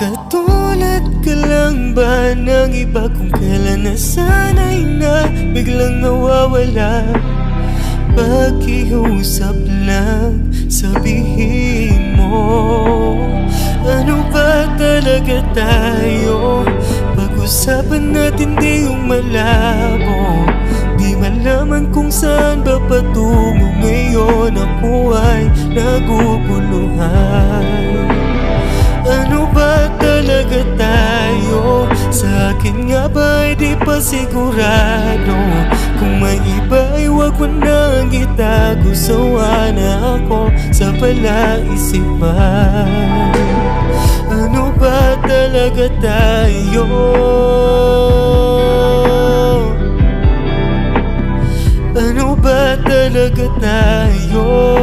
Katulad ka lang ba ng iba kung kailan nasanay na biglang nawawala? Pakiusap lang, sabihin mo, ano ba talaga tayo? Pag-usapan natin di yung malabo. Di malaman kung saan ba patungo ngayon. Ako ay naguguluhan. Ano ba talaga tayo? Sa akin nga ba ay di pa sigurado. Kung may iba ay wag mo nang itago. Sawa na ako sa palaisipan. Ano ba talaga tayo? Ano ba talaga tayo?